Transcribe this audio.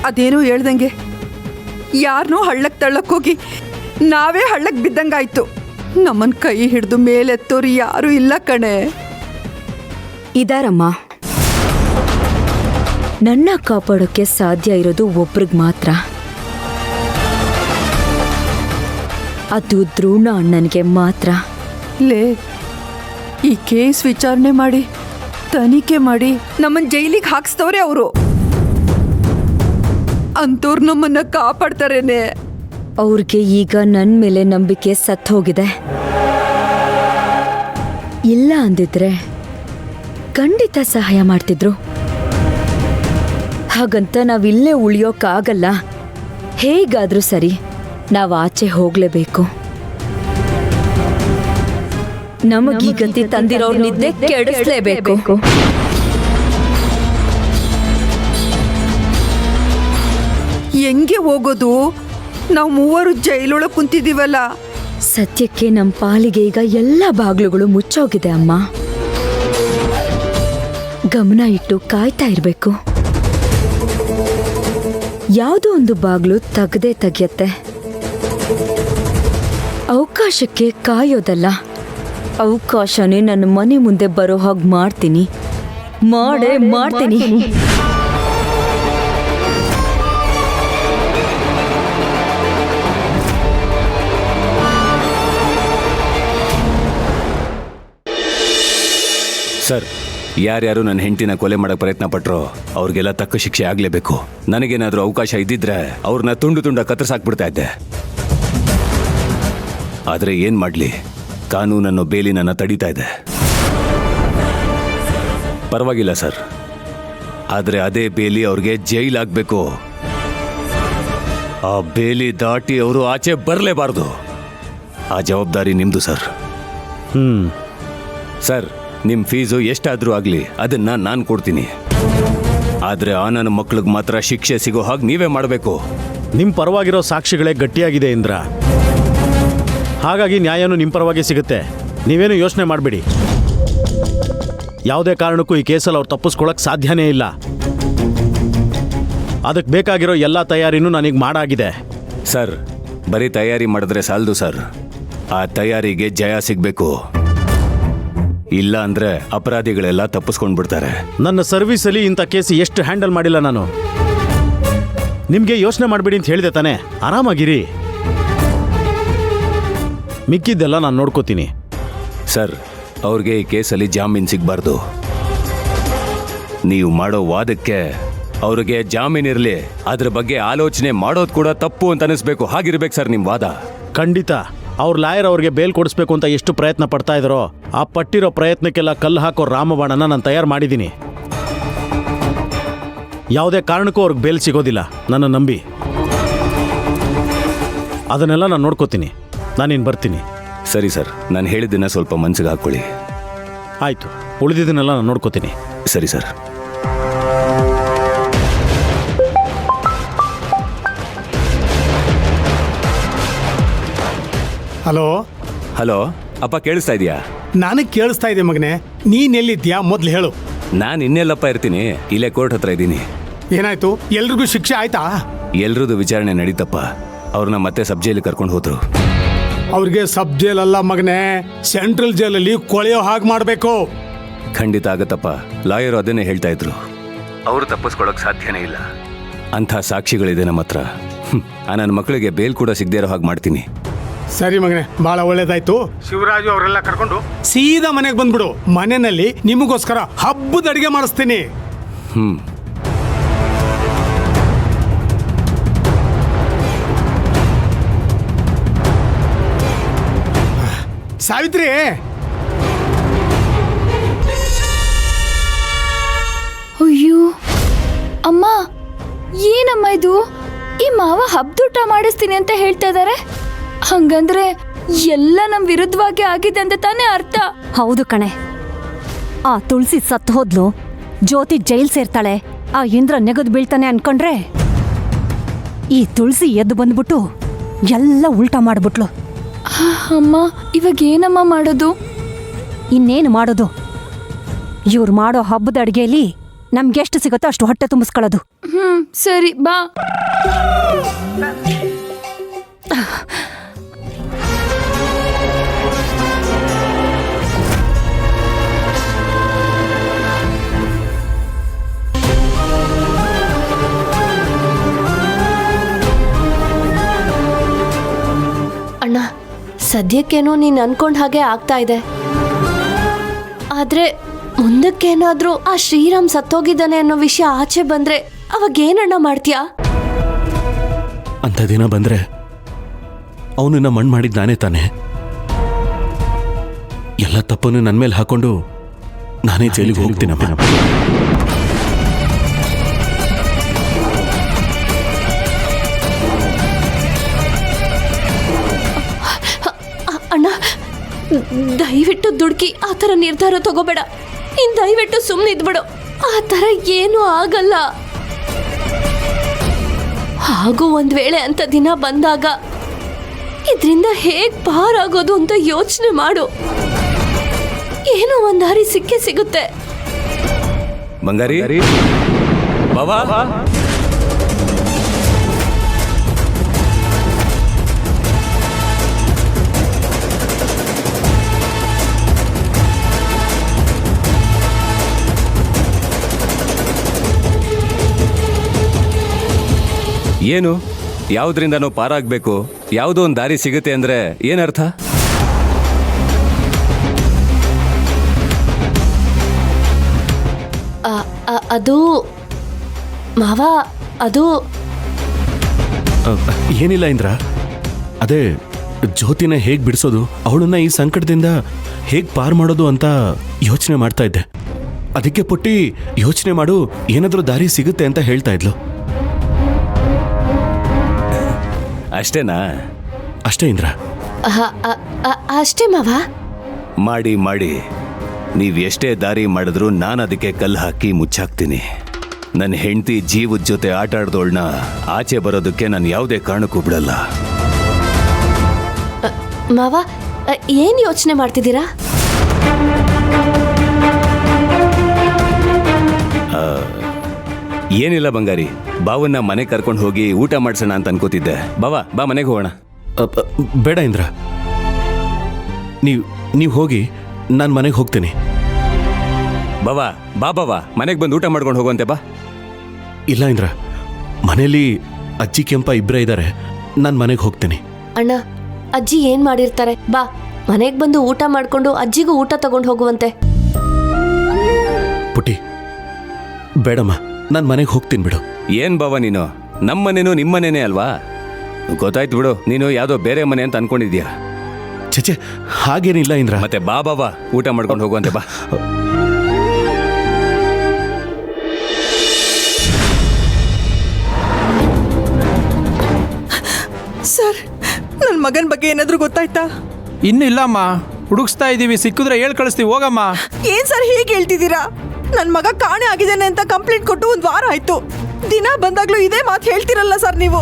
ಅದೇನೋ ಹೇಳ್ದಂಗೆ ಯಾರನ್ನೋ ಹಳ್ಳಕ್ಕೆ ತಳ್ಳಕ್ಕೋಗಿ ನಾವೇ ಹಳ್ಳಕ್ಕೆ ಬಿದ್ದಂಗಾಯ್ತು. ನಮ್ಮನ್ ಕೈ ಹಿಡಿದು ಮೇಲೆತ್ತೋರು ಯಾರೂ ಇಲ್ಲ ಕಣೆ. ಇದಾರಮ್ಮ, ನನ್ನ ಕಾಪಾಡೋಕ್ಕೆ ಸಾಧ್ಯ ಇರೋದು ಒಬ್ರಿಗೆ ಮಾತ್ರ. ಅದು ದ್ರೋಣ ಅಣ್ಣನಿಗೆ ಮಾತ್ರ. ಲೇ, ಈ ಕೇಸ್ ವಿಚಾರಣೆ ಮಾಡಿ ತನಿಖೆ ಮಾಡಿ ನಮ್ಮನ್ನ ಜೈಲಿಗೆ ಹಾಕ್ಸ್ತವ್ರೆ ಅವರು. ಅಂತವ್ರು ನಮ್ಮನ್ನ ಕಾಪಾಡ್ತಾರೇನೆ. ಅವ್ರಿಗೆ ಈಗ ನನ್ನ ಮೇಲೆ ನಂಬಿಕೆ ಸತ್ತು ಹೋಗಿದೆ. ಇಲ್ಲ ಅಂದಿದ್ರೆ ಖಂಡಿತ ಸಹಾಯ ಮಾಡ್ತಿದ್ರು. ಹಾಗಂತ ನಾವಿಲ್ಲೇ ಉಳಿಯೋಕ್ಕಾಗಲ್ಲ. ಹೇಗಾದ್ರೂ ಸರಿ, ನಾವು ಆಚೆ ಹೋಗ್ಲೇಬೇಕು. ನಮಗೀ ಗತಿ ತಂದಿರೋರ್ ನಿದ್ದೆ ಕೆಡಿಸ್ಲೇಬೇಕು. ಹೆಂಗೆ ಹೋಗೋದು? ನಾವು ಮೂವರು ಜೈಲೊಳಗೆ ಕುಂತಿದೀವಲ್ಲ. ಸದ್ಯಕ್ಕೆ ನಮ್ಮ ಪಾಲಿಗೆ ಈಗ ಎಲ್ಲ ಬಾಗ್ಲುಗಳು ಮುಚ್ಚೋಗಿದೆ ಅಮ್ಮ. ಗಮನ ಇಟ್ಟು ಕಾಯ್ತಾ ಇರ್ಬೇಕು. ಯಾವುದೋ ಒಂದು ಬಾಗ್ಲು ತೆಗೆಯತ್ತೆ. ಅವಕಾಶಕ್ಕೆ ಕಾಯೋದಲ್ಲ, ಅವಕಾಶನೇ ನನ್ನ ಮನೆ ಮುಂದೆ ಬರೋ ಹಾಗೆ ಮಾಡ್ತೀನಿ. ಮಾಡ್ತೀನಿ. ಸರ್, ಯಾರ್ಯಾರು ನನ್ನ ಹೆಂಡತಿನ ಕೊಲೆ ಮಾಡಕ್ಕೆ ಪ್ರಯತ್ನ ಪಟ್ರೋ ಅವ್ರಿಗೆಲ್ಲ ತಕ್ಕ ಶಿಕ್ಷೆ ಆಗಲೇಬೇಕು. ನನಗೇನಾದರೂ ಅವಕಾಶ ಇದ್ದಿದ್ರೆ ಅವ್ರನ್ನ ತುಂಡು ತುಂಡ ಕತ್ತರಿಸಾಕ್ಬಿಡ್ತಾ ಇದ್ದೆ. ಆದರೆ ಏನು ಮಾಡಲಿ, ಕಾನೂನನ್ನು ಬೇಲಿ ನನ್ನ ತಡೀತಾ ಇದೆ. ಪರವಾಗಿಲ್ಲ ಸರ್, ಆದರೆ ಅದೇ ಬೇಲಿ ಅವ್ರಿಗೆ ಜೈಲಾಗಬೇಕು. ಆ ಬೇಲಿ ದಾಟಿ ಅವರು ಆಚೆ ಬರಲೇಬಾರ್ದು. ಆ ಜವಾಬ್ದಾರಿ ನಿಮ್ಮದು ಸರ್. ಸರ್, ನಿಮ್ಮ ಫೀಸು ಎಷ್ಟಾದರೂ ಆಗಲಿ ಅದನ್ನು ನಾನು ಕೊಡ್ತೀನಿ. ಆದರೆ ಆ ನನ್ನ ಮಕ್ಳಿಗೆ ಮಾತ್ರ ಶಿಕ್ಷೆ ಸಿಗೋ ಹಾಗೆ ನೀವೇ ಮಾಡಬೇಕು. ನಿಮ್ಮ ಪರವಾಗಿರೋ ಸಾಕ್ಷಿಗಳೇ ಗಟ್ಟಿಯಾಗಿದೆ ಇಂದ್ರ. ಹಾಗಾಗಿ ನ್ಯಾಯನೂ ನಿಮ್ಮ ಪರವಾಗಿ ಸಿಗುತ್ತೆ. ನೀವೇನು ಯೋಚನೆ ಮಾಡಬೇಡಿ. ಯಾವುದೇ ಕಾರಣಕ್ಕೂ ಈ ಕೇಸಲ್ಲಿ ಅವ್ರು ತಪ್ಪಿಸ್ಕೊಳ್ಳೋಕೆ ಸಾಧ್ಯನೇ ಇಲ್ಲ. ಅದಕ್ಕೆ ಬೇಕಾಗಿರೋ ಎಲ್ಲ ತಯಾರಿನೂ ನನಗೆ ಮಾಡಾಗಿದೆ. ಸರ್, ಬರೀ ತಯಾರಿ ಮಾಡಿದ್ರೆ ಸಾಲದು ಸರ್. ಆ ತಯಾರಿಗೆ ಜಯ ಸಿಗಬೇಕು. ಇಲ್ಲ ಅಂದ್ರೆ ಅಪರಾಧಿಗಳೆಲ್ಲ ತಪ್ಪಿಸ್ಕೊಂಡು ಬಿಡ್ತಾರೆ. ನನ್ನ ಸರ್ವಿಸಲ್ಲಿ ಇಂಥ ಕೇಸ್ ಎಷ್ಟು ಹ್ಯಾಂಡಲ್ ಮಾಡಿಲ್ಲ ನಾನು. ನಿಮಗೆ ಯೋಚನೆ ಮಾಡಬೇಡಿ ಅಂತ ಹೇಳಿದೆ ತಾನೆ. ಆರಾಮಾಗಿರಿ, ಮಿಕ್ಕಿದ್ದೆಲ್ಲ ನಾನು ನೋಡ್ಕೋತೀನಿ. ಸರ್, ಅವ್ರಿಗೆ ಈ ಕೇಸಲ್ಲಿ ಜಾಮೀನು ಸಿಗಬಾರ್ದು. ನೀವು ಮಾಡೋ ವಾದಕ್ಕೆ ಅವ್ರಿಗೆ ಜಾಮೀನಿರಲಿ, ಅದ್ರ ಬಗ್ಗೆ ಆಲೋಚನೆ ಮಾಡೋದು ಕೂಡ ತಪ್ಪು ಅಂತ ಅನಿಸ್ಬೇಕು. ಹಾಗಿರ್ಬೇಕು ಸರ್ ನಿಮ್ಮ ವಾದ. ಖಂಡಿತ. ಅವ್ರ ಲಾಯರ್ ಅವ್ರಿಗೆ ಬೇಲ್ ಕೊಡಿಸ್ಬೇಕು ಅಂತ ಎಷ್ಟು ಪ್ರಯತ್ನ ಪಡ್ತಾ ಇದ್ದಾರೋ ಆ ಪಟ್ಟಿರೋ ಪ್ರಯತ್ನಕ್ಕೆಲ್ಲ ಕಲ್ಲು ಹಾಕೋ ರಾಮಬಾಣನ ನಾನು ತಯಾರು ಮಾಡಿದ್ದೀನಿ. ಯಾವುದೇ ಕಾರಣಕ್ಕೂ ಅವ್ರಿಗೆ ಬೇಲ್ ಸಿಗೋದಿಲ್ಲ, ನನ್ನ ನಂಬಿ. ಅದನ್ನೆಲ್ಲ ನಾನು ನೋಡ್ಕೋತೀನಿ. ನಾನಿನ್ನು ಬರ್ತೀನಿ. ಸರಿ ಸರ್, ನಾನು ಹೇಳಿದ್ದನ್ನ ಸ್ವಲ್ಪ ಮನಸ್ಸಿಗೆ ಹಾಕ್ಕೊಳ್ಳಿ. ಆಯಿತು, ಉಳಿದಿದ್ದನ್ನೆಲ್ಲ ನಾನು ನೋಡ್ಕೋತೀನಿ. ಸರಿ ಸರ್. ಹಲೋ ಹಲೋ ಅಪ್ಪ, ಕೇಳಿಸ್ತಾ ಇದೆಯಾ? ನನಗೆ ಕೇಳಿಸ್ತಾ ಇದೆ ಮಗನೇ. ನೀನ್ ಎಲ್ಲಿದ್ಯಾ ಮೊದ್ಲು ಹೇಳು. ನಾನು ಇನ್ನೆಲ್ಲಪ್ಪ ಇರ್ತೀನಿ, ಇಲ್ಲೇ ಕೋರ್ಟ್ ಹತ್ರ ಇದ್ದೀನಿ. ಏನಾಯ್ತು? ಎಲ್ರಿಗೂ ಶಿಕ್ಷೆ ಆಯ್ತಾ? ಎಲ್ರದ್ದು ವಿಚಾರಣೆ ನಡೀತಪ್ಪ. ಅವ್ರನ್ನ ಮತ್ತೆ ಸಬ್ ಜೈಲಿಗೆ ಕರ್ಕೊಂಡು ಹೋದ್ರು. ಅವ್ರಿಗೆ ಸಬ್ ಜೈಲ್ ಅಲ್ಲ ಮಗನೇ, ಸೆಂಟ್ರಲ್ ಜೈಲಲ್ಲಿ ಕೊಳೆಯೋ ಹಾಗೆ ಮಾಡಬೇಕು. ಖಂಡಿತ ಆಗತ್ತಪ್ಪ. ಲಾಯರು ಅದನ್ನೇ ಹೇಳ್ತಾ ಇದ್ರು. ಅವರು ತಪ್ಪಿಸ್ಕೊಳಕ್ ಸಾಧ್ಯನೇ ಇಲ್ಲ. ಅಂಥ ಸಾಕ್ಷಿಗಳಿದೆ ನಮ್ಮ ಹತ್ರ. ನನ್ನ ಮಕ್ಕಳಿಗೆ ಬೇಲ್ ಕೂಡ ಸಿಗದೇ ಇರೋ ಹಾಗೆ ಮಾಡ್ತೀನಿ. ಸರಿ ಮಗನೇ, ಬಹಳ ಒಳ್ಳೇದಾಯ್ತು. ಶಿವರಾಜು ಅವರೆಲ್ಲ ಕರ್ಕೊಂಡು ಸೀದಾ ಮನೆಗೆ ಬಂದ್ಬಿಡು. ಮನೆಯಲ್ಲಿ ನಿಮಗೋಸ್ಕರ ಹಬ್ಬದ ಅಡಿಗೆ ಮಾಡಿಸ್ತೀನಿ. ಸಾವಿತ್ರಿ, ಅಯ್ಯೋ ಅಮ್ಮ, ಏನಮ್ಮ ಇದು? ಈ ಮಾವ ಹಬ್ಬದೂಟ ಮಾಡಿಸ್ತೀನಿ ಅಂತ ಹೇಳ್ತಾ ಇದಾರೆ. ಹಂಗಂದ್ರೆ ಎಲ್ಲ ನಮ್ ವಿರುದ್ಧವಾಗಿ ಆಗಿದೆ ಅಂತ ತಾನೇ ಅರ್ಥ? ಹೌದು ಕಣೆ. ಆ ತುಳಸಿ ಸತ್ತು ಹೋದ್ಲು, ಜ್ಯೋತಿ ಜೈಲ್ ಸೇರ್ತಾಳೆ, ಆ ಇಂದ್ರ ನೆಗದು ಬೀಳ್ತಾನೆ ಅನ್ಕೊಂಡ್ರೆ ಈ ತುಳಸಿ ಎದ್ದು ಬಂದ್ಬಿಟ್ಟು ಎಲ್ಲ ಉಲ್ಟಾ ಮಾಡ್ಬಿಟ್ಲು. ಅಮ್ಮ, ಇವಾಗ ಏನಮ್ಮ ಮಾಡೋದು? ಇನ್ನೇನು ಮಾಡೋದು? ಇವ್ರು ಮಾಡೋ ಹಬ್ಬದ ಅಡ್ಗೆಯಲ್ಲಿ ನಮ್ಗೆಷ್ಟು ಸಿಗುತ್ತೋ ಅಷ್ಟು ಹೊಟ್ಟೆ ತುಂಬಿಸ್ಕೊಳ್ಳೋದು. ಸರಿ ಬಾ. ಅಣ್ಣ, ಸದ್ಯಕ್ಕೇನೋ ನೀನು ಅನ್ಕೊಂಡ್ ಹಾಗೆ ಆಗ್ತಾ ಇದೆ. ಆದ್ರೆ ಮುಂದಕ್ಕೇನಾದ್ರೂ ಆ ಶ್ರೀರಾಮ್ ಸತ್ತೋಗಿದ್ದಾನೆ ಅನ್ನೋ ವಿಷಯ ಆಚೆ ಬಂದ್ರೆ ಅವಾಗೇನಣ್ಣ ಮಾಡ್ತೀಯಾ? ಅಂಥ ದಿನ ಬಂದ್ರೆ ಅವನನ್ನ ಮಣ್ಣು ಮಾಡಿದ್ ನಾನೇ ತಾನೆ. ಎಲ್ಲ ತಪ್ಪನ್ನು ನನ್ನ ಮೇಲೆ ಹಾಕೊಂಡು ನಾನೇ ಜೈಲಿಗೆ ಹೋಗ್ತೀನಪ್ಪ. ಅಣ್ಣ, ದಯವಿಟ್ಟು ದುಡುಕಿ ಆ ಥರ ನಿರ್ಧಾರ ತಗೋಬೇಡ. ನೀನ್ ದಯವಿಟ್ಟು ಸುಮ್ಮನಿದ್ಬಿಡು. ಆ ಥರ ಏನೂ ಆಗಲ್ಲ. ಹಾಗೂ ಒಂದ್ ವೇಳೆ ಅಂತ ದಿನ ಬಂದಾಗ ಇದರಿಂದ ಹೇಗ್ ಪಾರಾಗೋದು ಅಂತ ಯೋಚನೆ ಮಾಡು. ಏನೋ ಒಂದ್ ದಾರಿ ಸಿಕ್ಕೇ ಸಿಗುತ್ತೆ. ಬಂಗಾರಿ ಬಾವಾ, ಏನು ಯಾವುದರಿಂದನೋ ಪಾರಾಗಬೇಕು, ಯಾವುದೋ ಒಂದು ದಾರಿ ಸಿಗುತ್ತೆ ಅಂದ್ರೆ ಏನರ್ಥ? ಅದು ಮಾವ, ಅದು ಏನಿಲ್ಲ ಇಂದ್ರ, ಅದೇ ಜ್ಯೋತಿನ ಹೇಗ್ ಬಿಡಿಸೋದು, ಅವಳನ್ನ ಈ ಸಂಕಟದಿಂದ ಹೇಗ್ ಪಾರ್ ಮಾಡೋದು ಅಂತ ಯೋಚನೆ ಮಾಡ್ತಾ ಇದ್ದೆ. ಅದಕ್ಕೆ ಪುಟ್ಟಿ ಯೋಚನೆ ಮಾಡು, ಏನಾದ್ರೂ ದಾರಿ ಸಿಗುತ್ತೆ ಅಂತ ಹೇಳ್ತಾ ಇದ್ಲು. ಅಷ್ಟೇನಾ? ಅಷ್ಟೇ ಇಂದ್ರ. ಅಷ್ಟೇ ಮಾವ. ಮಾಡಿ ಮಾಡಿ ನೀವು ಎಷ್ಟೇ ದಾರಿ ಮಾಡಿದ್ರೂ ನಾನು ಅದಕ್ಕೆ ಕಲ್ಲು ಹಾಕಿ ಮುಚ್ಚಾಕ್ತೀನಿ. ನನ್ನ ಹೆಂಡತಿ ಜೀವದ ಜೊತೆ ಆಟ ಆಡ್ದೋಳ್ನ ಆಚೆ ಬರೋದಕ್ಕೆ ನಾನು ಯಾವುದೇ ಕಾರಣಕ್ಕೂ ಬಿಡಲ್ಲ. ಮಾವ, ಏನ್ ಯೋಚನೆ ಮಾಡ್ತಿದ್ದೀರಾ? ಏನಿಲ್ಲ ಬಂಗಾರಿ, ಬಾವನ್ನ ಮನೆ ಕರ್ಕೊಂಡು ಹೋಗಿ ಊಟ ಮಾಡ್ಸೋಣ ಅಂತ ಅನ್ಕೋತಿದ್ದೆ. ಬಾವಾ, ಬಾ ಮನೆಗೆ ಹೋಗೋಣ. ಬೇಡ ಇಂದ್ರ, ನೀವು ಹೋಗಿ, ನಾನು ಮನೆಗೆ ಹೋಗ್ತೀನಿ. ಬಾವಾ ಬಾ ಬಾವಾ, ಮನೆಗೆ ಬಂದು ಊಟ ಮಾಡ್ಕೊಂಡು ಹೋಗುವಂತೆ ಬಾ. ಇಲ್ಲ ಇಂದ್ರ, ಮನೇಲಿ ಅಜ್ಜಿ ಕೆಂಪ ಇಬ್ಬರೇ ಇದ್ದಾರೆ, ನಾನು ಮನೆಗೆ ಹೋಗ್ತೀನಿ. ಅಣ್ಣ, ಅಜ್ಜಿ ಏನ್ ಮಾಡಿರ್ತಾರೆ? ಬಾ ಮನೆಗೆ ಬಂದು ಊಟ ಮಾಡ್ಕೊಂಡು ಅಜ್ಜಿಗೂ ಊಟ ತಗೊಂಡು ಹೋಗುವಂತೆ. ಪುಟಿ, ಬೇಡಮ್ಮ, ನಾನು ಮನೆಗೆ ಹೋಗ್ತೀನಿ ಬಿಡು. ಏನ್ ಬಾವ ನೀನು, ನಮ್ಮನೇನು ನಿಮ್ಮನೇನೇ ಅಲ್ವಾ? ಗೊತ್ತಾಯ್ತು ಬಿಡು, ನೀನು ಯಾವುದೋ ಬೇರೆ ಮನೆ ಅಂತ ಅನ್ಕೊಂಡಿದ್ಯಾ. ಚಚೆ, ಹಾಗೇನಿಲ್ಲ ಇಂದ್ರ. ಮತ್ತೆ ಬಾ ಬಾಬಾ, ಊಟ ಮಾಡ್ಕೊಂಡು ಹೋಗುವಂತೆ ಬಾ. ಸರ್, ನನ್ನ ಮಗನ ಬಗ್ಗೆ ಏನಾದರೂ ಗೊತ್ತಾಯ್ತಾ? ಇನ್ನು ಇಲ್ಲಮ್ಮ, ಹುಡುಕ್ಸ್ತಾ ಇದ್ದೀವಿ. ಸಿಕ್ಕಿದ್ರೆ ಹೇಳ್ ಕಳಿಸ್ತೀವಿ, ಹೋಗಮ್ಮ. ಏನ್ ಸರ್ ಹೀಗೆ ಹೇಳ್ತಿದ್ದೀರಾ? ನನ್ನ ಮಗ ಕಾಣೆ ಆಗಿದ್ದಾನೆ ಅಂತ ಕಂಪ್ಲೇಂಟ್ ಕೊಟ್ಟು 1 ವಾರ ಆಯ್ತು. ದಿನ ಬಂದಾಗ್ಲೂ ಇದೇ ಮಾತು ಹೇಳ್ತಿರಲ್ಲ ಸರ್ ನೀವು.